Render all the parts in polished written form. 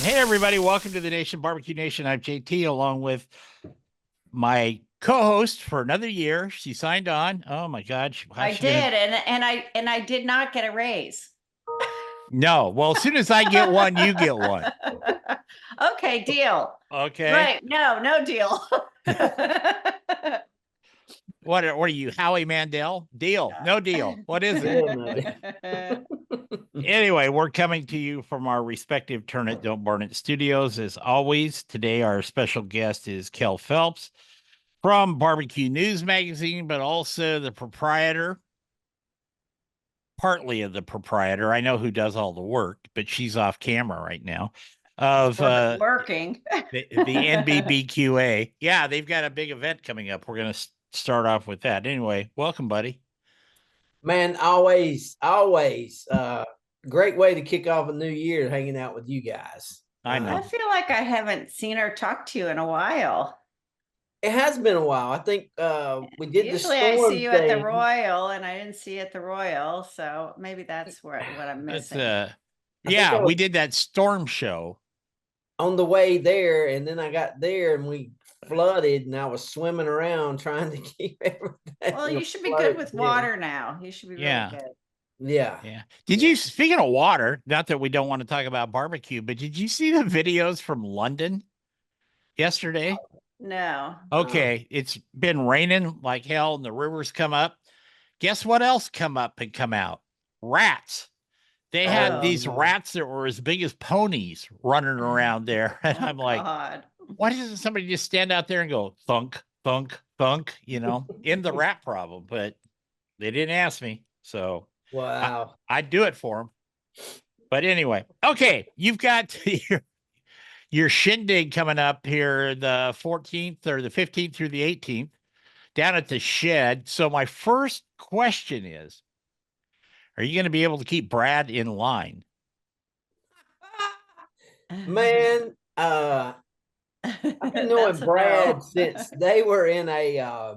Hey, everybody. Welcome to the Nation, Barbecue Nation. I'm JT, along with my co-host for another year. She signed on. Oh, my God. I did, and I did not get a raise. No. Well, as soon as I get one, you get one. Okay, deal. Okay. Right. No deal. What are you, Howie Mandel? Deal. No deal. What is it? Anyway, we're coming to you from our respective Turn It, Don't Burn It studios. As always, today our special guest is Kell Phelps from Barbecue News Magazine, but also the proprietor, partly of the proprietor. I know who does all the work, but she's off camera right now. Of working the NBBQA. Yeah, they've got a big event coming up. We're going to start off with that. Anyway, welcome, buddy. Man, always great way to kick off a new year, hanging out with you guys. I know. I feel like I haven't seen or talked to you in a while. It has been a while. I think we did Usually the storm I see you thing. at the Royal, and I didn't see you at the Royal, so maybe that's what I'm missing. Yeah, we did that storm show on the way there, and then I got there and we flooded, and I was swimming around trying to keep everything. Well, you should be good with water now. You should be really good. Yeah. Did you, speaking of water, not that we don't want to talk about barbecue, but did you see the videos from London yesterday? No. Okay. It's been raining like hell and the rivers come up. Guess what else come up and come out? Rats. They had these rats that were as big as ponies running around there. And I'm like, why doesn't somebody just stand out there and go thunk, thunk, thunk, in the rat problem? But they didn't ask me. So wow, I'd do it for them. But anyway, okay, you've got your shindig coming up here the 14th or the 15th through the 18th down at the shed. So my first question is, are you going to be able to keep Brad in line? Man, I've been knowing Brad since they were in a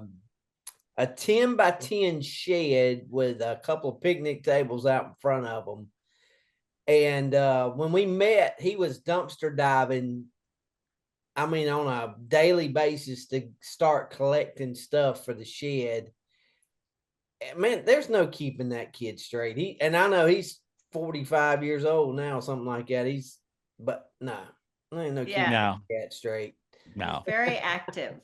10 by 10 shed with a couple of picnic tables out in front of them. And when we met, he was dumpster diving, I mean, on a daily basis to start collecting stuff for the shed. Man, there's no keeping that kid straight. And I know he's 45 years old now, something like that. But no, there ain't no keeping that straight. No. He's very active.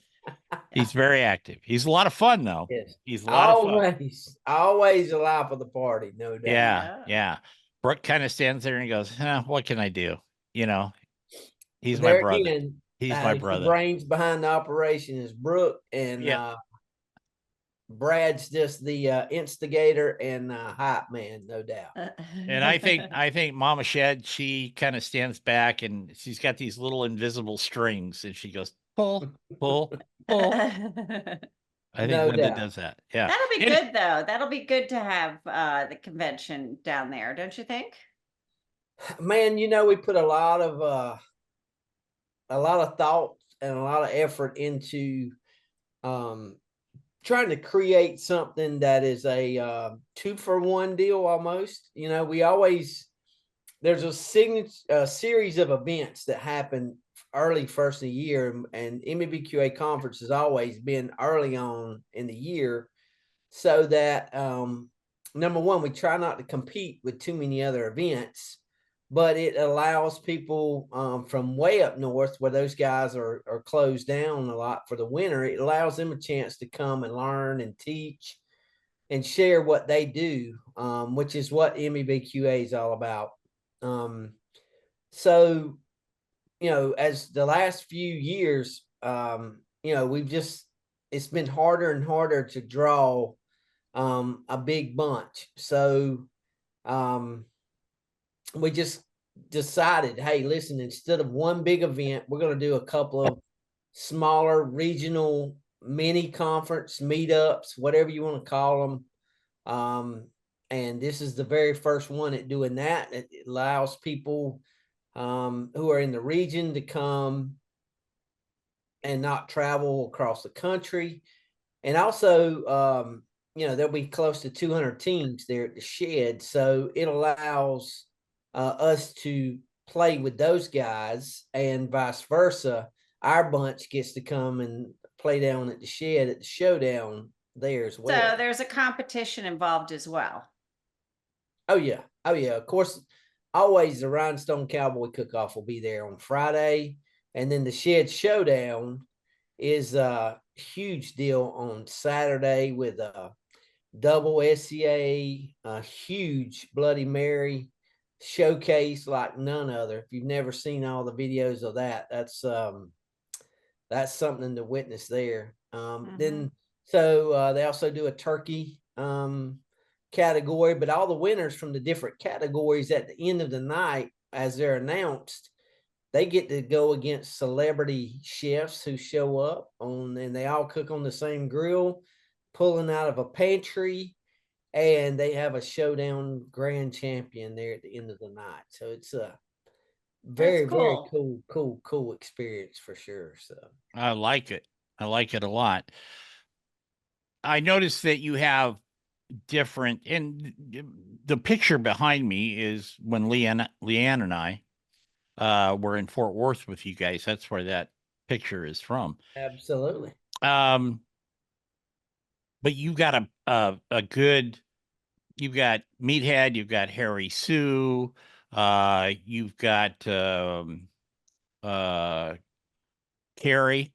He's very active. He's a lot of fun, though. Yes. He's a lot of fun. Always a life of the party, no doubt. Yeah. Brooke kind of stands there and he goes, what can I do? He's my brother. Again, he's my brother. The brains behind the operation is Brooke, and Brad's just the instigator and hype man, no doubt. And I think Mama Shed, she kind of stands back and she's got these little invisible strings and she goes, pull, pull, pull. I think Linda does that. Yeah. That'll be good, though. That'll be good to have the convention down there, don't you think? Man, we put a lot of thought and a lot of effort into trying to create something that is a 2-for-1 deal almost. There's a series of events that happen early first of the year, and NBBQA conference has always been early on in the year, so that number one, we try not to compete with too many other events, but it allows people from way up north, where those guys are closed down a lot for the winter. It allows them a chance to come and learn and teach and share what they do, which is what NBBQA is all about. So, as the last few years, it's been harder and harder to draw a big bunch. So we just decided, hey, listen, instead of one big event, we're going to do a couple of smaller regional mini conference meetups, whatever you want to call them. And this is the very first one at doing that. It allows people who are in the region to come and not travel across the country. And also, there'll be close to 200 teams there at the shed. So it allows us to play with those guys, and vice versa. Our bunch gets to come and play down at the shed at the showdown there as well. So there's a competition involved as well. Oh yeah. Oh yeah. Of course, always the Rhinestone Cowboy Cook-Off will be there on Friday. And then the Shed Showdown is a huge deal on Saturday with a double SCA, a huge Bloody Mary showcase like none other. If you've never seen all the videos of that, that's something to witness there. Then so they also do a turkey category, but all the winners from the different categories at the end of the night, as they're announced, they get to go against celebrity chefs who show up on, and they all cook on the same grill, pulling out of a pantry, and they have a showdown grand champion there at the end of the night. So it's a very, very cool experience for sure. So I like it. I like it a lot. I noticed that you have different, and the picture behind me is when Leanne and I were in Fort Worth with you guys. That's where that picture is from. absolutely. But you got a good, you've got Meathead, you've got Harry Sue, you've got Carrie,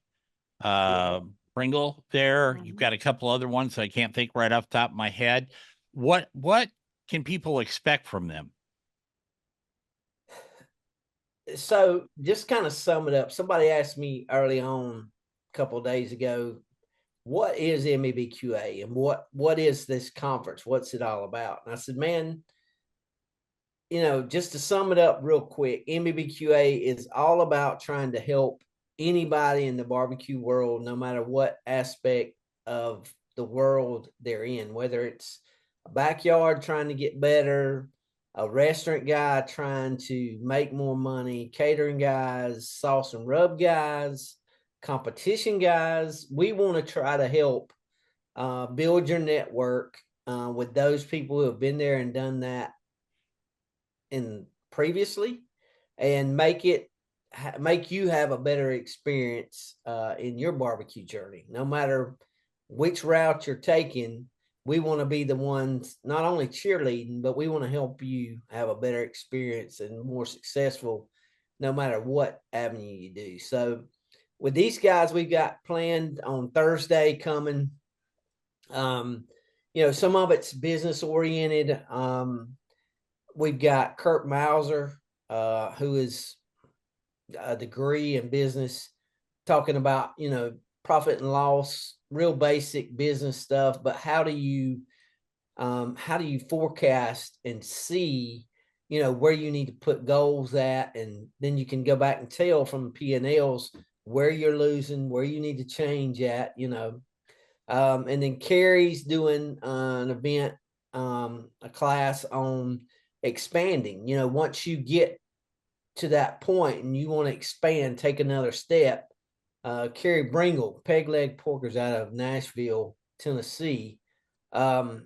Pringle there. You've got a couple other ones I can't think right off the top of my head. What can people expect from them? So just kind of sum it up. Somebody asked me early on a couple of days ago, what is MEBQA and what is this conference? What's it all about? And I said, man, just to sum it up real quick, MEBQA is all about trying to help anybody in the barbecue world, no matter what aspect of the world they're in, whether it's a backyard trying to get better, a restaurant guy trying to make more money, catering guys, sauce and rub guys, competition guys. We want to try to help build your network with those people who have been there and done that in previously, and make you have a better experience in your barbecue journey. No matter which route you're taking, we want to be the ones not only cheerleading, but we want to help you have a better experience and more successful no matter what avenue you do. So with these guys we've got planned on Thursday coming, some of it's business oriented. We've got Kurt Mauser, who is a degree in business, talking about, profit and loss, real basic business stuff. But how do you forecast and see, where you need to put goals at, and then you can go back and tell from the P&Ls where you're losing, where you need to change at, and then Carrie's doing an event, a class on expanding. Once you get to that point and you want to expand, take another step. Carrie Bringle, Peg Leg Porkers out of Nashville, Tennessee. Man,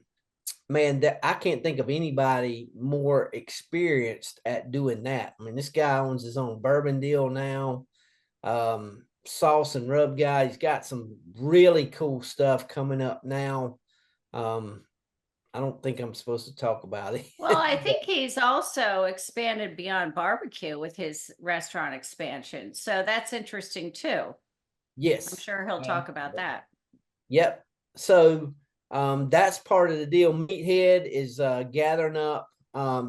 I can't think of anybody more experienced at doing that. I mean, this guy owns his own bourbon deal now. Sauce and rub guy. He's got some really cool stuff coming up now. I don't think I'm supposed to talk about it. Well, I think he's also expanded beyond barbecue with his restaurant expansion. So that's interesting too. Yes. I'm sure he'll talk about that. Yep. So that's part of the deal. Meathead is gathering up a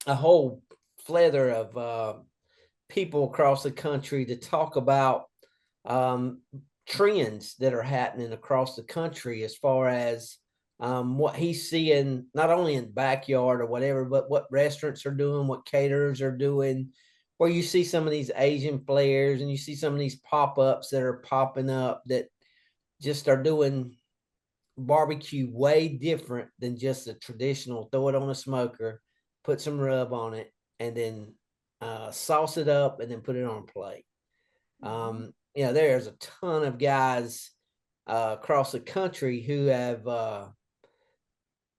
whole flether of people across the country to talk about trends that are happening across the country as far as what he's seeing, not only in the backyard or whatever, but what restaurants are doing, what caterers are doing, where you see some of these Asian players and you see some of these pop-ups that are popping up that just are doing barbecue way different than just a traditional throw it on a smoker, put some rub on it, and then sauce it up and then put it on a plate. There's a ton of guys across the country who have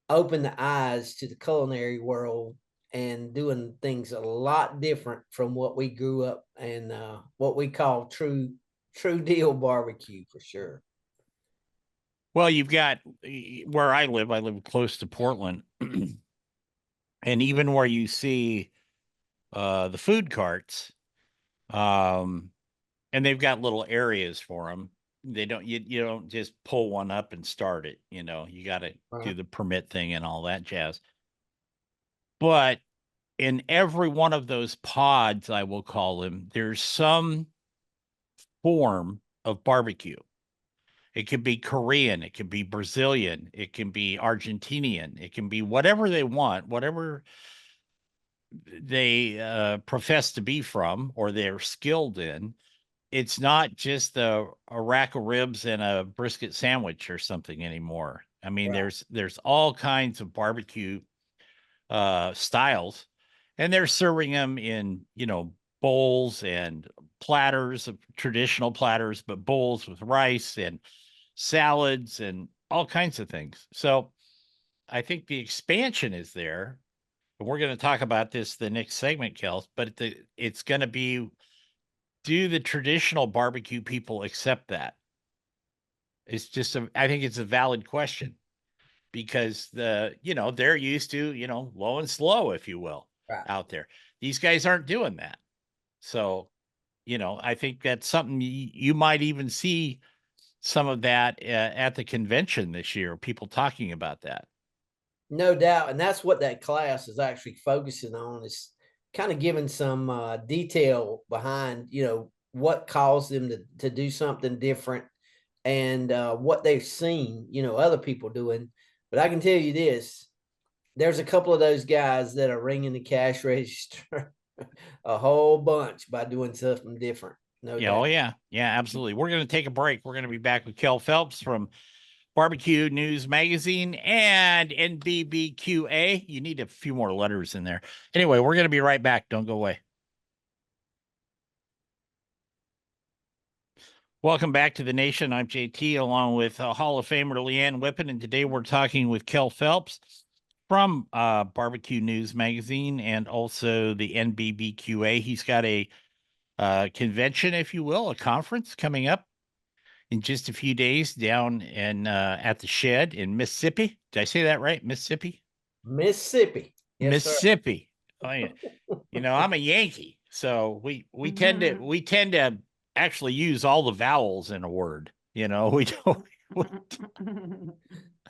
opened the eyes to the culinary world and doing things a lot different from what we grew up and what we call true deal barbecue for sure. Well, you've got where I live close to Portland. And even where you see the food carts, and they've got little areas for them. They don't you don't just pull one up and start it. You know, you got to do the permit thing and all that jazz. But in every one of those pods, I will call them, there's some form of barbecue. It could be Korean, it could be Brazilian, it can be Argentinian, it can be whatever they want, whatever they profess to be from or they're skilled in. It's not just a rack of ribs and a brisket sandwich or something anymore. I mean, there's all kinds of barbecue styles, and they're serving them in, you know, bowls and platters of traditional platters, but bowls with rice and salads and all kinds of things. So I think the expansion is there. And we're going to talk about this the next segment, Kell, but it's going to be, do the traditional barbecue people accept that? It's just I think it's a valid question because they're used to, low and slow, if you will, out there. These guys aren't doing that. So, I think that's something you might even see some of that at the convention this year, people talking about that. No doubt. And that's what that class is actually focusing on, is kind of giving some detail behind, what caused them to do something different and what they've seen, other people doing. But I can tell you this, there's a couple of those guys that are ringing the cash register a whole bunch by doing something different. No doubt. Oh, yeah. Yeah, absolutely. We're going to take a break. We're going to be back with Kell Phelps from BBQ News Magazine and NBBQA. You need a few more letters in there. Anyway, we're going to be right back. Don't go away. Welcome back to the nation. I'm JT, along with Hall of Famer Leanne Whippen, and today we're talking with Kell Phelps from BBQ News Magazine and also the NBBQA. He's got a convention, if you will, a conference coming up in just a few days down in at the Shed in Mississippi. Did I say that right? Mississippi? Mississippi. Yes, Mississippi. Sir. Oh, yeah. I'm a Yankee, so we tend to actually use all the vowels in a word. We don't.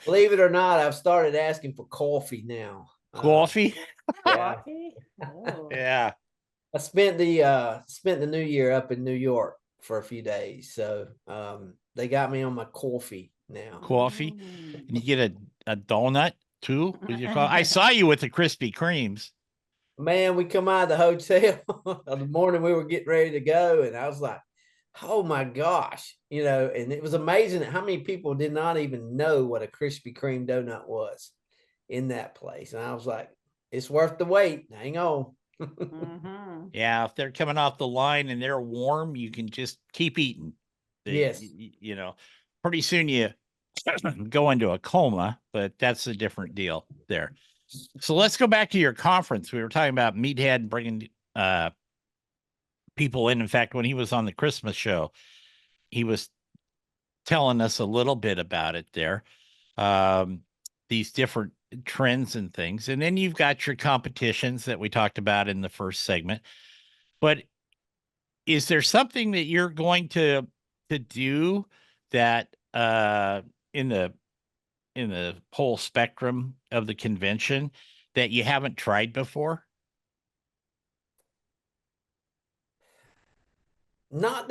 Believe it or not, I've started asking for coffee now. Coffee? Yeah. Oh. Yeah. I spent the new year up in New York for a few days, so they got me on my coffee now. Coffee, and you get a donut too with your coffee. I saw you with the Krispy Kremes. Man, we come out of the hotel the morning we were getting ready to go, and I was like, oh my gosh, and it was amazing how many people did not even know what a Krispy Kreme donut was in that place. And I was like, it's worth the wait. Hang on. Yeah, if they're coming off the line and they're warm, you can just keep eating. Yes. Pretty soon you go into a coma, but that's a different deal there. So let's go back to your conference. We were talking about Meathead bringing people in. In fact, when he was on the Christmas show, he was telling us a little bit about it there, these different trends and things. And then you've got your competitions that we talked about in the first segment. But is there something that you're going to do that in the whole spectrum of the convention that you haven't tried before? Not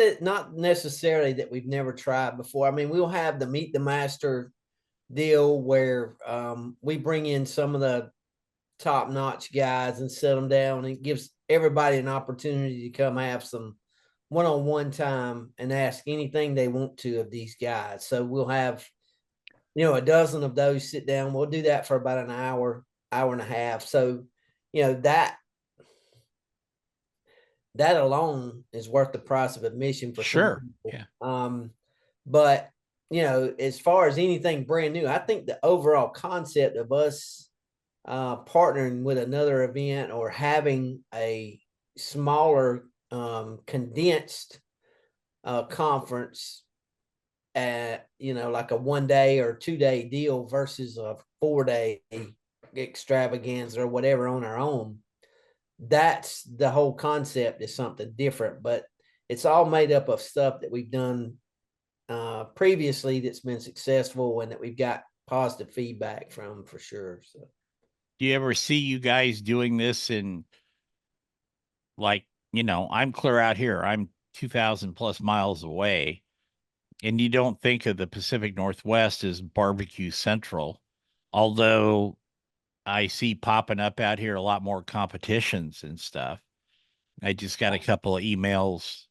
necessarily that we've never tried before. I mean, we'll have the Meet the Master deal where we bring in some of the top-notch guys and set them down, and it gives everybody an opportunity to come have some one-on-one time and ask anything they want to of these guys. So we'll have a dozen of those sit down. We'll do that for about an hour and a half. So that alone is worth the price of admission for sure. Yeah. But as far as anything brand new, I think the overall concept of us partnering with another event or having a smaller condensed conference at, you know, like a 1 day or 2 day deal versus a 4 day extravaganza or whatever on our own. That's the whole concept, is something different, but it's all made up of stuff that we've done previously that's been successful and that we've got positive feedback from, for sure. So Do you ever see you guys doing this in, like, you know, I'm clear out here, I'm 2,000 plus miles away, and you don't think of the Pacific Northwest as barbecue central, although I see popping up out here a lot more competitions and stuff. I just got a couple of emails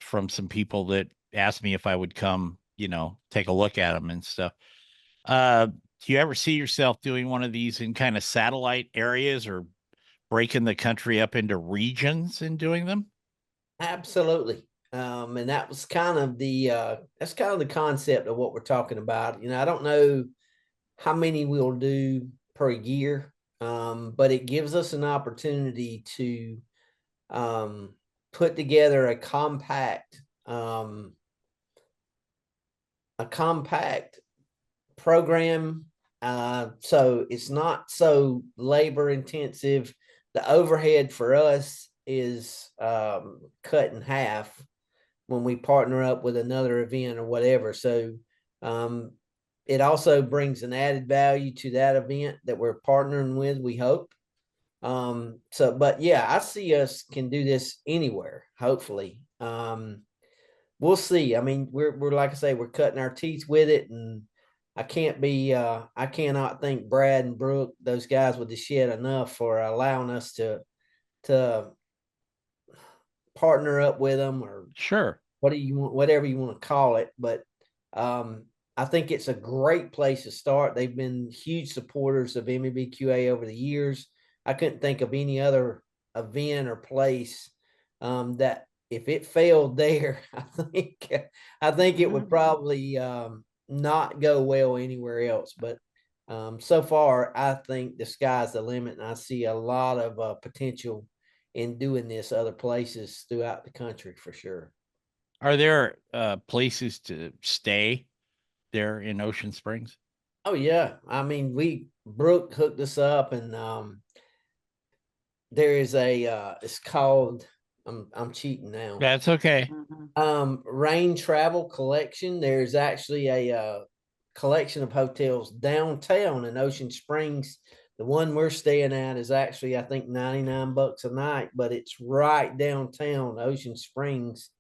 from some people that asked me if I would come, you know, take a look at them and stuff. Do you ever see yourself doing one of these in kind of satellite areas, or breaking the country up into regions and doing them? absolutely. And that was kind of the that's kind of the concept of what we're talking about. You know, I don't know how many we'll do per year, but it gives us an opportunity to put together a compact program. So it's not so labor intensive. The overhead for us is cut in half when we partner up with another event or whatever. So it also brings an added value to that event that we're partnering with, we hope. So, but yeah, I see us can do this anywhere, hopefully. We'll see. I mean, we're like I say, we're cutting our teeth with it, and I cannot thank Brad and Brooke, those guys with the shed, enough for allowing us to partner up with them, or Sure. whatever you want to call it. But I think it's a great place to start. They've been huge supporters of MEBQA over the years. I couldn't think of any other event or place that, if it failed there, I think it would probably not go well anywhere else. But so far, I think the sky's the limit, and I see a lot of potential in doing this other places throughout the country, for sure. Are there places to stay there in Ocean Springs? Oh yeah, I mean, Brooke hooked us up, and there is it's called, I'm cheating now. That's okay. Rain Travel Collection. There's actually a collection of hotels downtown in Ocean Springs. The one we're staying at is actually, I think, $99 a night, but it's right downtown Ocean Springs,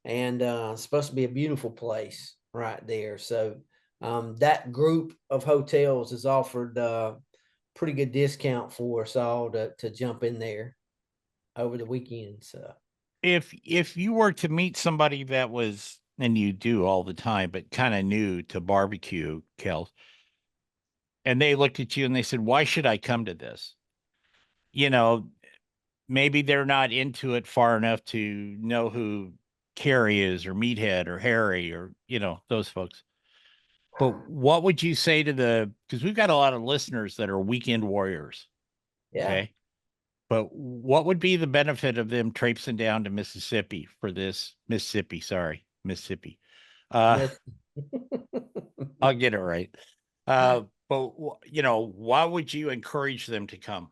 and it's supposed to be a beautiful place right there. So that group of hotels has offered pretty good discount for us all to jump in there over the weekend. So If you were to meet somebody that was, and you do all the time, but kind of new to barbecue, Kell, and they looked at you and they said, "Why should I come to this?" You know, maybe they're not into it far enough to know who Carrie is, or Meathead, or Harry, or, you know, those folks. But what would you say to because we've got a lot of listeners that are weekend warriors. yeah. Okay. But what would be the benefit of them traipsing down to Mississippi for this? Mississippi. Uh, I'll get it right. But you know, why would you encourage them to come?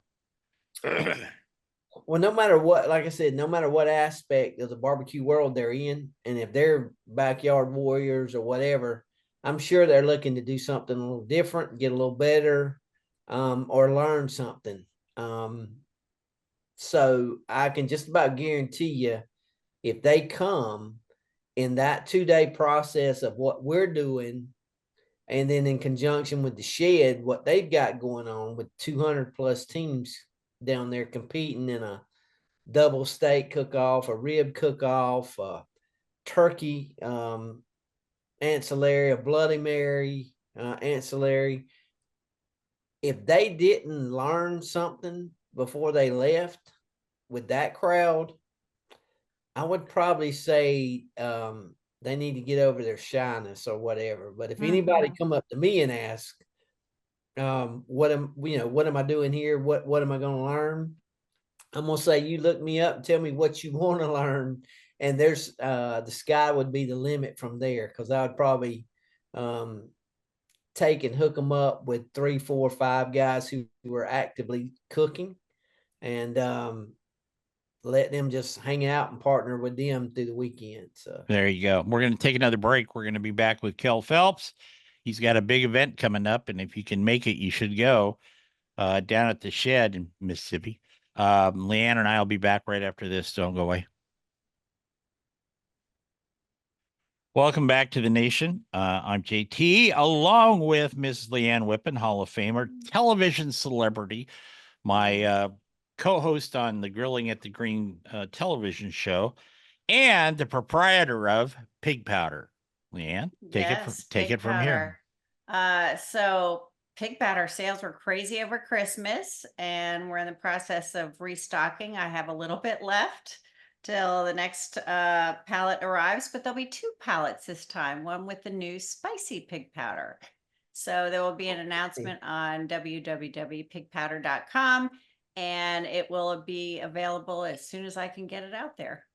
Well, no matter what, like I said, no matter what aspect of the barbecue world they're in, and if they're backyard warriors or whatever, I'm sure they're looking to do something a little different, get a little better, or learn something. So I can just about guarantee you, if they come in that 2 day process of what we're doing, and then in conjunction with the shed, what they've got going on with 200 plus teams down there competing in a double steak cook-off, a rib cook-off, a turkey ancillary, a Bloody Mary ancillary. If they didn't learn something before they left with that crowd, I would probably say they need to get over their shyness or whatever. But if anybody come up to me and ask, what am I doing here? What am I going to learn? I'm going to say, you look me up and tell me what you want to learn. And there's, the sky would be the limit from there. Cause I would probably, take and hook them up with 3, 4, 5 guys who are actively cooking, and let them just hang out and partner with them through the weekend. So there you go. We're going to take another break. We're going to be back with Kell Phelps. He's got a big event coming up, and if you can make it, you should go down at the shed in Mississippi. Leanne and I will be back right after this. Don't go away. Welcome back to the nation. I'm JT, along with Mrs. Leanne Whippen, Hall of Famer, television celebrity, my co-host on the Grilling at the Green television show, and the proprietor of Pig Powder. Leanne, take it from here. So pig powder sales were crazy over Christmas, and we're in the process of restocking. I have a little bit left till the next pallet arrives, but there'll be 2 pallets this time, one with the new spicy pig powder. So there will be an announcement on www.pigpowder.com, and it will be available as soon as I can get it out there.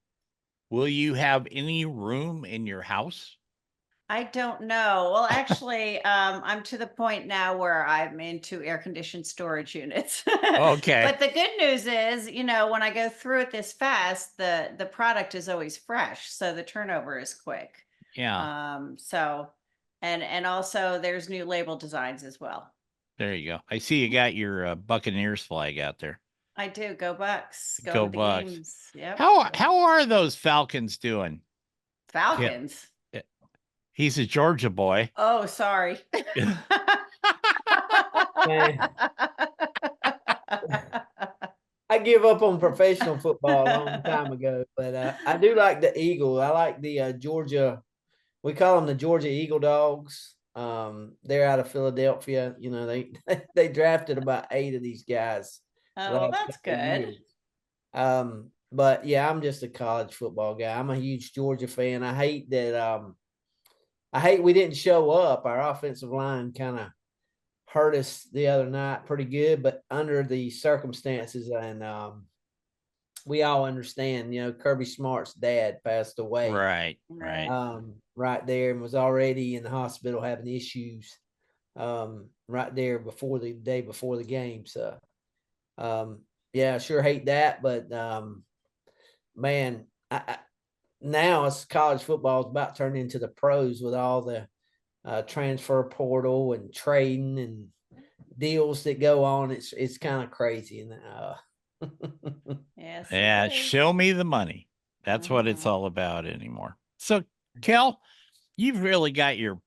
Will you have any room in your house? I don't know. Well, actually, I'm to the point now where I'm into air-conditioned storage units. Okay. But the good news is, when I go through it this fast, the product is always fresh, so the turnover is quick. Yeah. So, and also there's new label designs as well. There you go. I see you got your Buccaneers flag out there. I do. Go Bucks. Go to the Bucks. games. Yep. How are those Falcons doing? Falcons? Yeah. He's a Georgia boy. Oh, sorry. man, I give up on professional football a long time ago, but I do like the Eagle. I like the Georgia. We call them the Georgia Eagle Dogs. They're out of Philadelphia. They drafted about 8 of these guys. Oh, well, that's good. But yeah, I'm just a college football guy. I'm a huge Georgia fan. I hate that. I hate we didn't show up. Our offensive line kind of hurt us the other night pretty good, but under the circumstances, and we all understand, Kirby Smart's dad passed away. Right. Right there, and was already in the hospital having issues right there before the day before the game. So yeah, I sure hate that, but man, now it's college football is about turning into the pros with all the transfer portal and trading and deals that go on. It's kind of crazy. And yes, yeah, show me the money. That's what it's all about anymore. So, Kell, you've really got your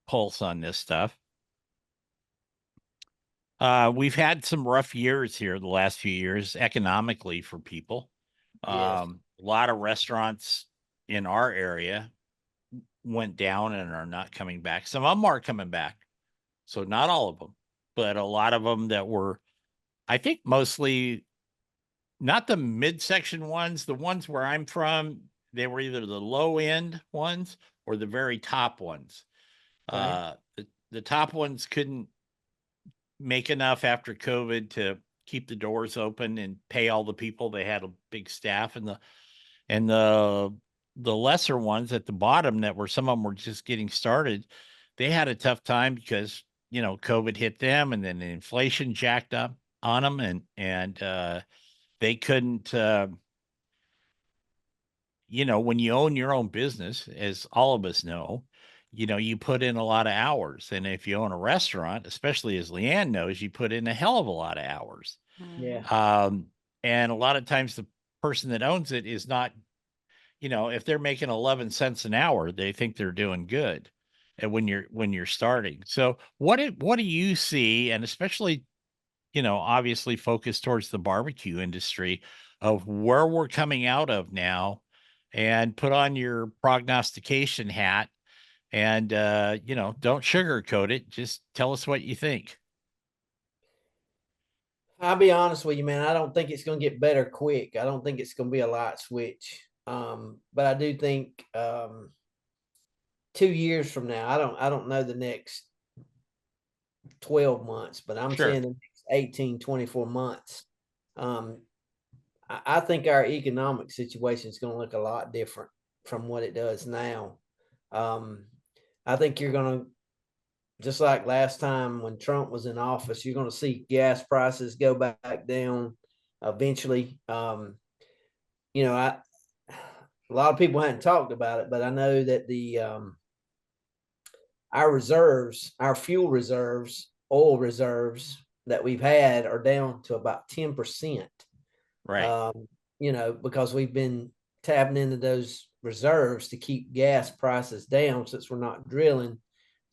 pulse on this stuff. We've had some rough years here the last few years economically for people. Yes. A lot of restaurants in our area went down and are not coming back. Some of them are coming back. So not all of them, but a lot of them that were, I think mostly not the midsection ones, the ones where I'm from, they were either the low end ones or the very top ones. Okay. The top ones couldn't make enough after COVID to keep the doors open and pay all the people. They had a big staff, and the lesser ones at the bottom that were, some of them were just getting started. They had a tough time because, COVID hit them, and then the inflation jacked up on them, and they couldn't, when you own your own business, as all of us know, you put in a lot of hours. And if you own a restaurant, especially as Leanne knows, you put in a hell of a lot of hours. Yeah. And a lot of times the person that owns it is not, if they're making 11 cents an hour, they think they're doing good. And when you're starting. So what do you see? And especially, obviously focused towards the barbecue industry, of where we're coming out of now, and put on your prognostication hat, and don't sugarcoat it. Just tell us what you think. I'll be honest with you, man. I don't think it's going to get better quick. I don't think it's going to be a light switch. But I do think 2 years from now, I don't know the next 12 months, but I'm Sure. saying the next 18, 24 months. I think our economic situation is going to look a lot different from what it does now. I think you're going to, just like last time when Trump was in office, you're going to see gas prices go back down eventually. You know, a lot of people hadn't talked about it, but I know that our reserves, our fuel reserves, oil reserves that we've had are down to about 10%. Right. You know, because we've been tapping into those reserves to keep gas prices down since we're not drilling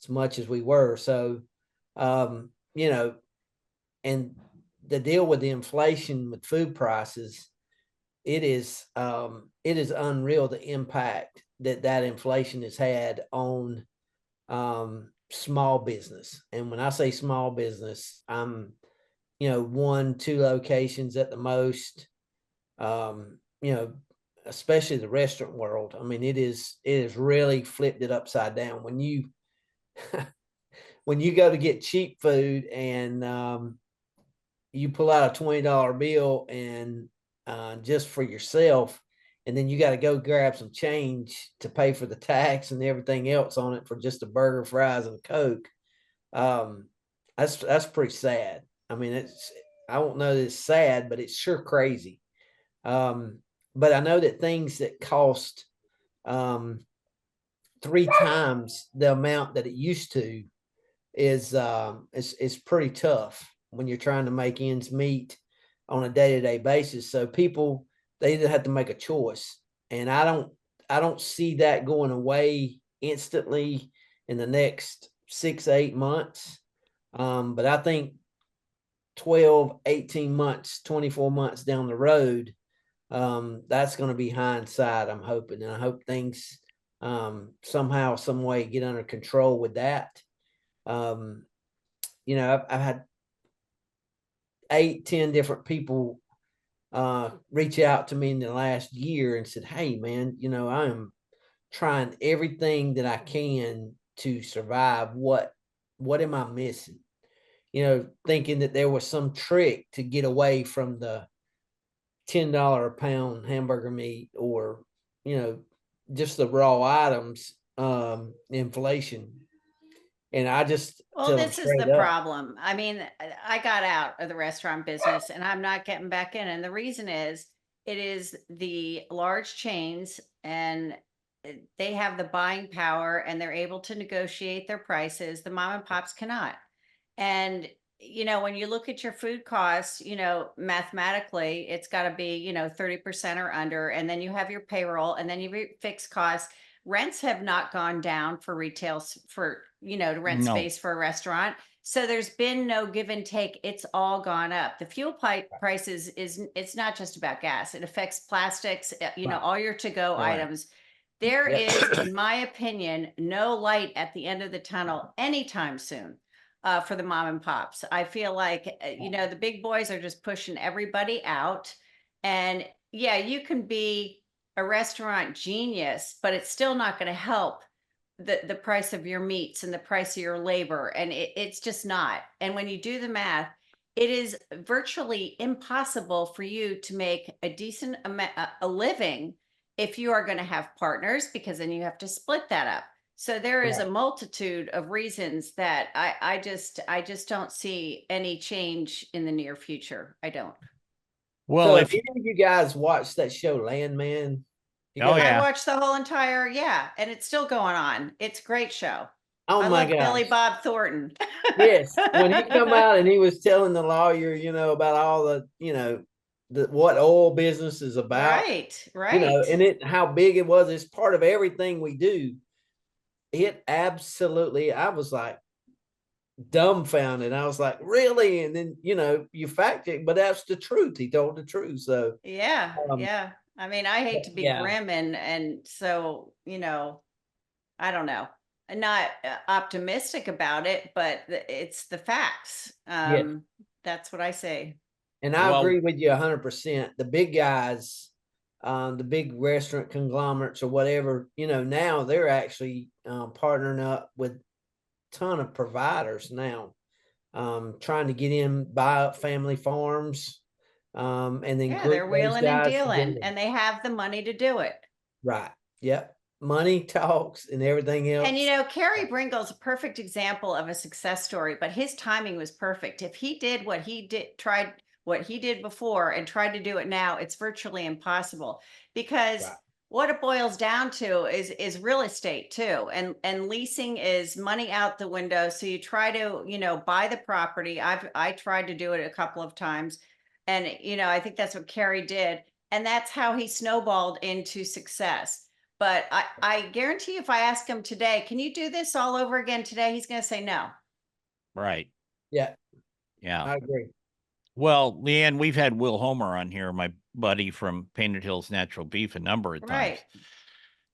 as much as we were. So, you know, and the deal with the inflation with food prices, it is unreal the impact that inflation has had on small business. And when I say small business, I'm, you know, 1-2 locations at the most. You know, especially the restaurant world. I mean, it is really flipped it upside down when you when you go to get cheap food and you pull out a $20 bill and just for yourself, and then you got to go grab some change to pay for the tax and everything else on it for just a burger, fries, and a Coke. That's pretty sad. I mean, I don't know that it's sad, but it's sure crazy. But I know that things that cost 3 times the amount that it used to is pretty tough when you're trying to make ends meet on a day-to-day basis. So people, they either have to make a choice, and I don't see that going away instantly in the next 6-8 months. But I think 12, 18 months, 24 months down the road, that's going to be hindsight, I'm hoping. And I hope things somehow, some way get under control with that. You know, I've had 8, 10 different people reach out to me in the last year and said, hey man, you know, I am trying everything that I can to survive. What am I missing? You know, thinking that there was some trick to get away from the $10 a pound hamburger meat, or, you know, just the raw items, inflation. And I just Well, tell them this is the straight up. problem. I mean, I got out of the restaurant business and I'm not getting back in. And the reason is it is the large chains, and they have the buying power and they're able to negotiate their prices. The mom and pops cannot. And, you know, when you look at your food costs, you know, mathematically, it's got to be, you know, 30% or under. And then you have your payroll, and then you fixed costs. Rents have not gone down for retail for, you know, to rent No. space for a restaurant. So there's been no give and take. It's all gone up. The fuel prices it's not just about gas. It affects plastics, you know, Right. all your to-go Right. items. There Yep. is, in my opinion, no light at the end of the tunnel anytime soon. For the mom and pops, I feel like, you know, the big boys are just pushing everybody out. And yeah, you can be a restaurant genius, but it's still not going to help the price of your meats and the price of your labor. And it's just not. And when you do the math, it is virtually impossible for you to make a decent a living if you are going to have partners, because then you have to split that up. So there is a Right. multitude of reasons that I just don't see any change in the near future. I don't. Well, So if if any of you guys watch that show Landman, you oh guys, I yeah, watched the whole entire, yeah, and it's still going on. It's a great show. oh I my love gosh. Billy Bob Thornton. Yes. When he come out and he was telling the lawyer, you know, about all the, you know, what oil business is about, Right, you know, right. and how big it was. It's part of everything we do. It absolutely, I was like dumbfounded. I was like, really? And then, you know, you fact check, but that's the truth. He told the truth. So, Yeah, um, yeah. I mean, I hate to be yeah, grim, and so, you know, I don't know. I'm not optimistic about it, but it's the facts. yes. That's what I say. And I well, agree with you 100%. The big guys, the big restaurant conglomerates or whatever, you know, now they're actually partnering up with a ton of providers now. trying to get him buy up family farms, and then Yeah, group they're those wheeling and guys dealing, together. and they have the money to do it. Right. Yep. Money talks and everything else. And you know, Kerry Bringle's a perfect example of a success story, but his timing was perfect. If he did what he did, tried what he did before and tried to do it now, it's virtually impossible, because Right. what it boils down to is real estate too. And leasing is money out the window. So you try to, you know, buy the property. I tried to do it a couple of times. And you know, I think that's what Kerry did. And that's how he snowballed into success. But I guarantee you, if I ask him today, can you do this all over again today? He's going to say no. Right. Yeah. Yeah. I agree. Well, Leanne, we've had Will Homer on here, my buddy from Painted Hills Natural Beef, a number of times. Right.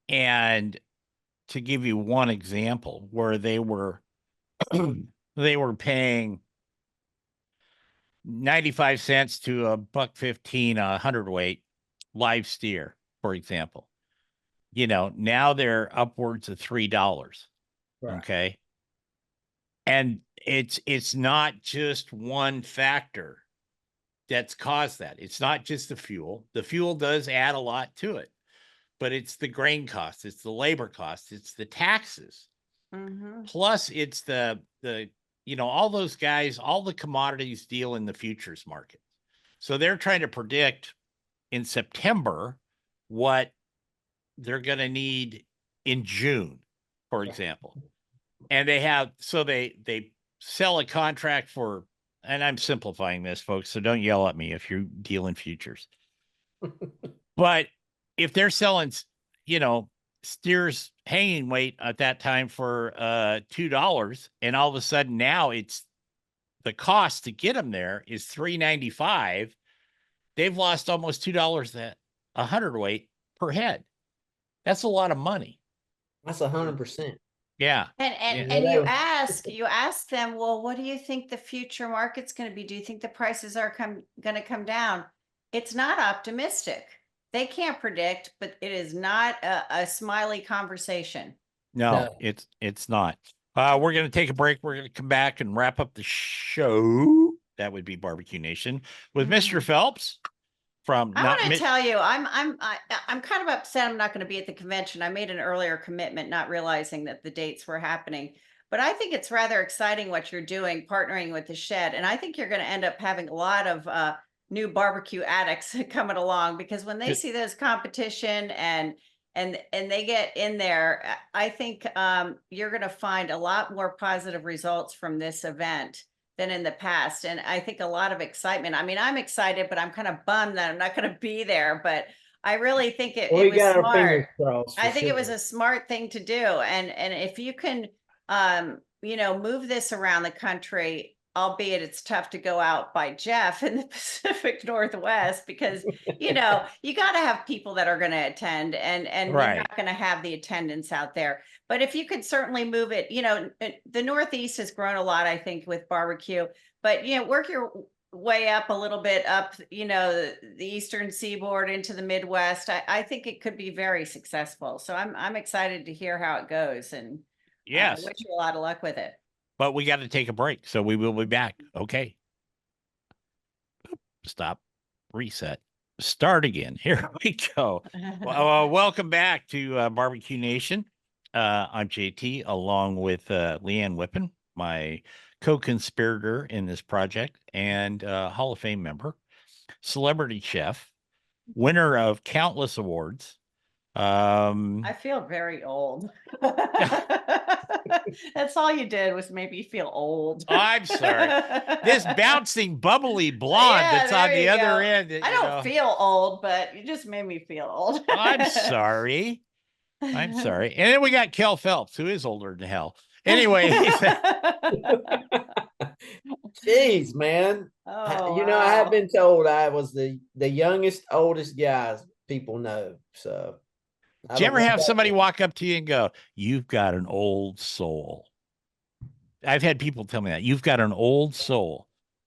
And to give you one example where they were they were paying 95 cents to a $1.15 a hundredweight live steer, for example. You know, now they're upwards of $3. Right. Okay. And it's not just one factor that's caused that. It's not just the fuel. The fuel does add a lot to it, but it's the grain cost, it's the labor cost, it's the taxes. Mm-hmm. Plus it's the you know, all those guys, all the commodities deal in the futures market. So they're trying to predict in September what they're going to need in June, for example. And they have, so they sell a contract for, and I'm simplifying this, folks, so don't yell at me if you deal in futures. But if they're selling, you know, steers hanging weight at that time for $2, and all of a sudden now it's the cost to get them there is $3.95, they've lost almost $2 a hundredweight per head. That's a lot of money. That's 100%. Yeah. And you ask them, well, what do you think the future market's going to be? Do you think the prices are going to come down? It's not optimistic. They can't predict, but it is not a smiley conversation. No, it's not. We're going to take a break. We're going to come back and wrap up the show. That would be Barbecue Nation with Mr. Phelps. From I want to tell you, I'm kind of upset I'm not going to be at the convention. I made an earlier commitment, not realizing that the dates were happening. But I think it's rather exciting what you're doing, partnering with the Shed, and I think you're going to end up having a lot of new barbecue addicts coming along, because when they see those competition and they get in there, I think you're going to find a lot more positive results from this event than in the past. And I think a lot of excitement. I mean, I'm excited, but I'm kind of bummed that I'm not going to be there. But I really think it was smart. I think it was a smart thing to do. And if you can, you know, move this around the country, albeit it's tough to go out by Jeff in the Pacific Northwest, because, you know, you got to have people that are going to attend, and you're not going to have the attendance out there. But if you could certainly move it, you know, the Northeast has grown a lot, I think, with barbecue, but, you know, work your way up a little bit up, you know, the Eastern Seaboard into the Midwest. I think it could be very successful. So I'm excited to hear how it goes, and I wish you a lot of luck with it. But we got to take a break, so we will be back. Okay. Stop. Reset. Start again. Here we go. Welcome back to Barbecue Nation. I'm JT, along with Leanne Whippen, my co-conspirator in this project and Hall of Fame member, celebrity chef, winner of countless awards. I feel very old. That's all you did was make me feel old. I'm sorry. This bouncing, bubbly blonde that's on the other end. I don't feel old, but you just made me feel old. I'm sorry. I'm sorry. And then we got Kell Phelps, who is older than hell. Anyway. Jeez, man. You know, I have been told I was the youngest, oldest guys people know. So do you ever have somebody walk up to you and go, "You've got an old soul"? I've had people tell me that. You've got an old soul.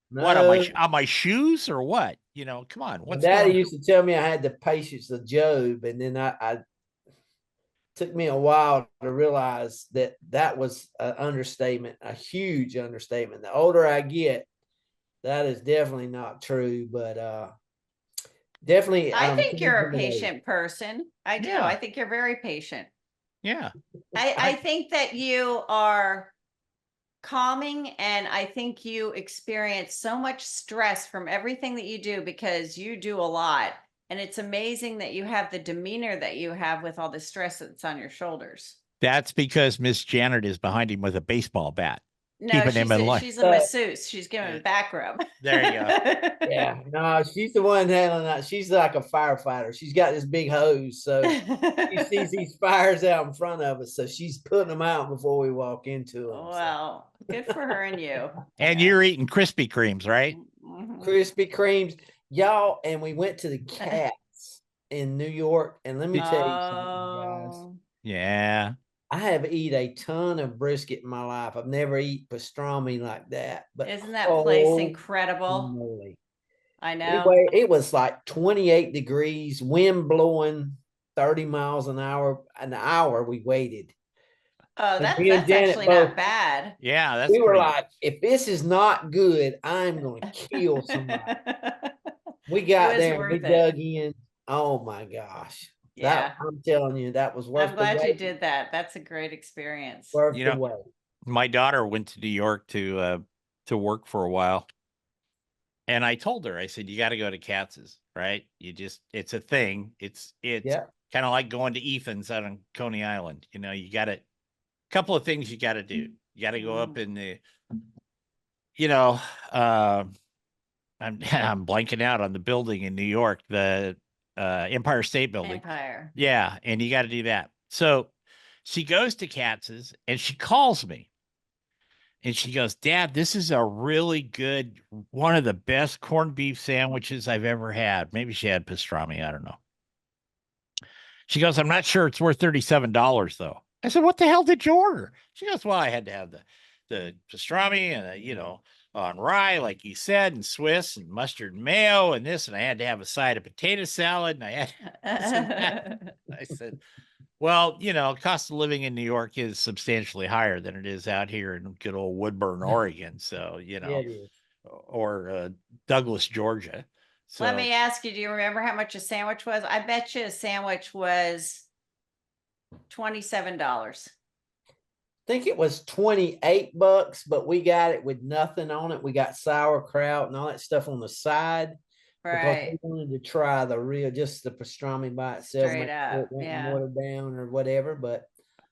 No. What, on my shoes or what? You know, come on. Daddy used to tell me I had the patience of Job, and then took me a while to realize that that was an understatement, a huge understatement. The older I get, that is definitely not true, but definitely I think pretty you're a intimidated. patient person. I do. Yeah. I think you're very patient. Yeah. I think that you are calming, and I think you experience so much stress from everything that you do because you do a lot. And it's amazing that you have the demeanor that you have with all the stress that's on your shoulders. That's because Miss Janet is behind him with a baseball bat, No, keeping him in line. she's a masseuse. She's giving him a back rub. There you go. Yeah, no, she's the one handling that. She's like a firefighter. She's got this big hose, so she sees these fires out in front of us, so she's putting them out before we walk into them. Well, good for her and you. And Yeah. you're eating Krispy Kremes, right? Mhm. Krispy Kremes, y'all, and we went to the Cats in New York, and let me tell you something, guys. Oh, Yeah. I have eat a ton of brisket in my life. I've never eat pastrami like that. But isn't that place holy incredible? moly. I know. Anyway, it was like 28 degrees, wind blowing 30 miles an hour. An hour we waited. Oh, And that's me and Janet actually both, not bad. Yeah. That's we were pretty. like, if this is not good, I'm going to kill somebody. We got was there and we worth it. dug in. Oh my gosh. Yeah. That I'm telling you, that was worth I'm the glad you wait. did that. That's a great experience. Worth You the know, wait. my daughter went to New York to work for a while. And I told her, I said, you got to go to Katz's, right? It's a thing. It's Yeah. kind of like going to Ethan's out on Coney Island. You know, you got a couple of things you got to do. You got to go up in the, you know, I'm I'm blanking out on the building in New York, the Empire State Building. Empire. Yeah, and you got to do that. So she goes to Katz's and she calls me. And she goes, Dad, this is a really good, one of the best corned beef sandwiches I've ever had. Maybe she had pastrami. I don't know. She goes, I'm not sure it's worth $37 though. I said, what the hell did you order? She goes, well, I had to have the pastrami and, on rye, like you said, and Swiss and mustard and mayo and this. And I had to have a side of potato salad. And I had this and that. I said, well, cost of living in New York is substantially higher than it is out here in good old Woodburn, Oregon. So, Yeah, it is. or Douglas, Georgia. So Let me ask you, do you remember how much a sandwich was? I bet you a sandwich was $27. Think it was 28 bucks, but we got it with nothing on it. We got sauerkraut and all that stuff on the side because Right. we wanted to try just the pastrami by itself, Straight make sure up, it wasn't yeah. watered down or whatever. But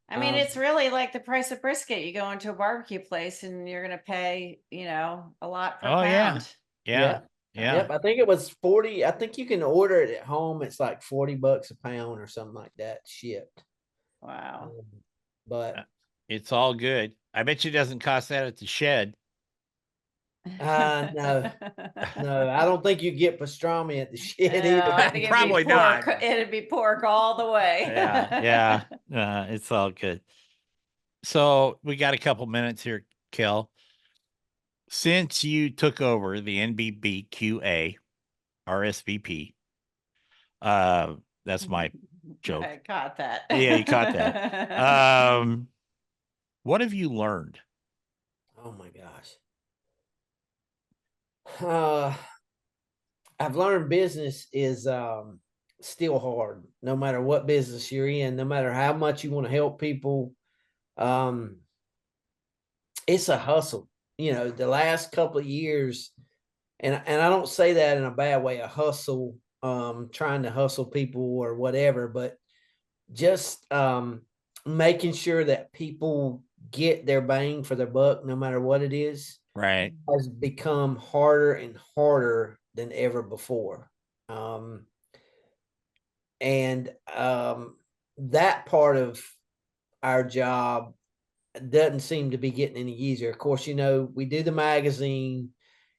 I mean, it's really like the price of brisket. You go into a barbecue place and you're going to pay, a lot per pound. Yeah. Yep, I think it was 40. I think you can order it at home. It's like 40 bucks a pound or something like that shipped. Wow. But it's all good. I bet you it doesn't cost that at the shed. no, I don't think you get pastrami at the shed No, either. I think Probably not. It'd be pork all the way. Yeah. It's all good. So we got a couple minutes here, Kell. Since you took over the NBBQA RSVP, that's my joke. I caught that. Yeah, you caught that. What have you learned? Oh my gosh. I've learned business is still hard, no matter what business you're in, no matter how much you want to help people. It's a hustle. The last couple of years, and I don't say that in a bad way, a hustle, trying to hustle people or whatever, but just making sure that people get their bang for their buck, no matter what it is, Right. has become harder and harder than ever before. That part of our job doesn't seem to be getting any easier. Of course, we do the magazine,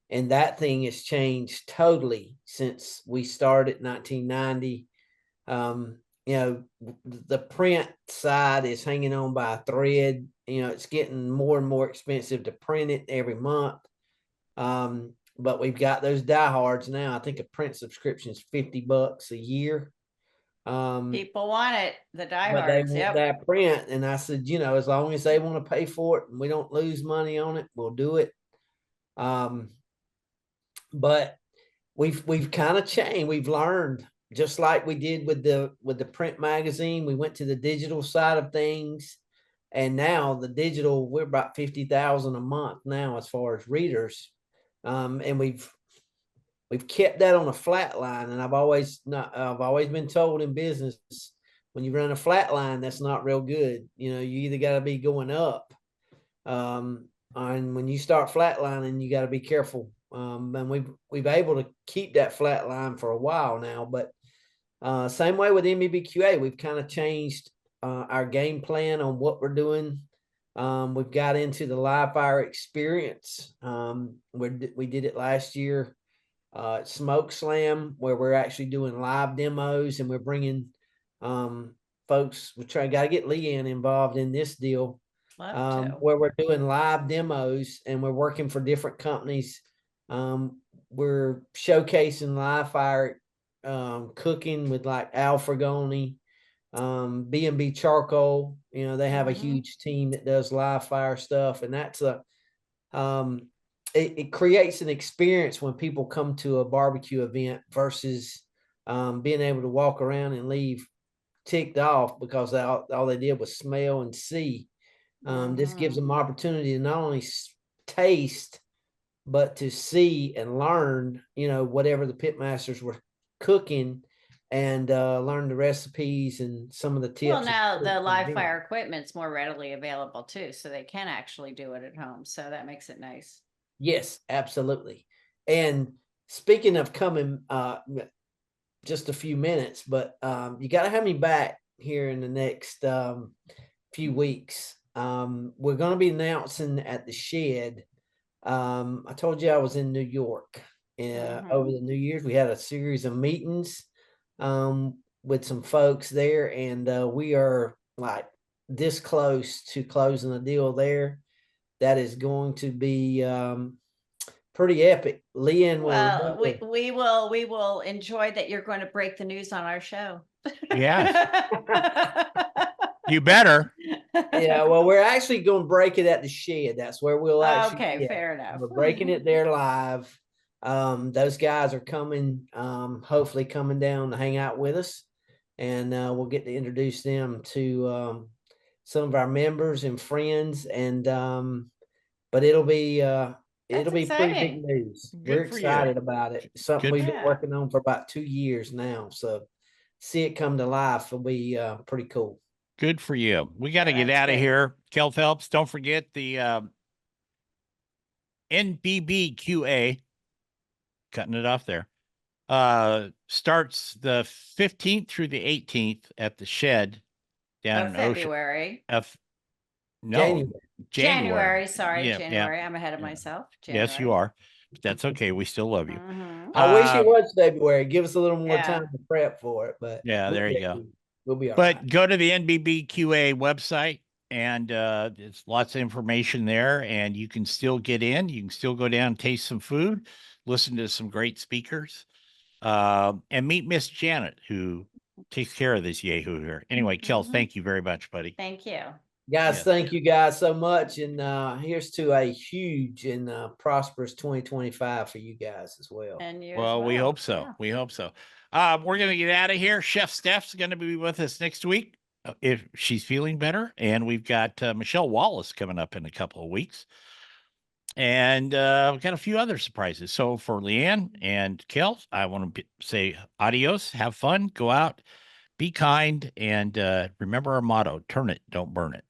and that thing has changed totally since we started in 1990. The print side is hanging on by a thread. It's getting more and more expensive to print it every month. But we've got those diehards now. I think a print subscription is $50 a year. People want it, the but they diehards, want yep. that print. And I said, you know, as long as they want to pay for it and we don't lose money on it, we'll do it. But we've kind of changed. We've learned, just like we did with the print magazine. We went to the digital side of things, and now the digital, we're about 50,000 a month now as far as readers. And we've kept that on a flat line. And I've always been told in business, when you run a flat line, that's not real good. You know, you either got to be going up. And when you start flatlining, you got to be careful. And we've able to keep that flat line for a while now, but same way with MBBQA, we've kind of changed our game plan on what we're doing. We've got into the live fire experience. We did it last year, Smoke Slam, where we're actually doing live demos, and we're bringing folks. Got to get Leanne involved in this deal. Where we're doing live demos and we're working for different companies. We're showcasing live fire cooking with like Al Fragoni, B&B Charcoal. You know, they have a huge team that does live fire stuff, and that's it creates an experience when people come to a barbecue event versus being able to walk around and leave ticked off because all they did was smell and see. This gives them opportunity to not only taste, but to see and learn, you know, whatever the pit masters were cooking, and learn the recipes and some of the tips. Well, now the live fire equipment's more readily available too, so they can actually do it at home. So that makes it nice. Yes, absolutely. And speaking of coming, just a few minutes, but you got to have me back here in the next few weeks. We're going to be announcing at the shed. I told you I was in New York over the New Year's. We had a series of meetings with some folks there, and we are like this close to closing a deal there. That is going to be pretty epic. Leanne will. Well, we will enjoy that you're going to break the news on our show. Yes. You better. Yeah, well, we're actually going to break it at the shed. That's where we'll actually. Okay, fair enough. We're breaking it there live. Those guys are coming, hopefully coming down to hang out with us, and we'll get to introduce them to some of our members and friends. And but it'll be pretty big news. We're excited about it. Something we've been working on for about 2 years now. So see it come to life will be pretty cool. Good for you. We got to get out of here. Kell Phelps, don't forget the NBBQA, cutting it off there, starts the 15th through the 18th at the shed down in February. January. Sorry, yeah, January. Yeah. I'm ahead of myself. January. Yes, you are. But that's okay. We still love you. I wish it was February. Give us a little more time to prep for it. But yeah, there you go. We'll be all right. But go to the NBBQA website, and there's lots of information there, and you can still get in. You can still go down and taste some food, listen to some great speakers, and meet Miss Janet, who takes care of this yahoo here. Anyway, Kell, thank you very much, buddy. Thank you. Guys, thank you guys so much. And here's to a huge and prosperous 2025 for you guys as well. And you well, we hope so. Yeah. We hope so. We're going to get out of here. Chef Steph's going to be with us next week if she's feeling better. And we've got Michelle Wallace coming up in a couple of weeks. And we've got a few other surprises. So for Leanne and Kell, I want to say adios, have fun, go out, be kind, and remember our motto, turn it, don't burn it.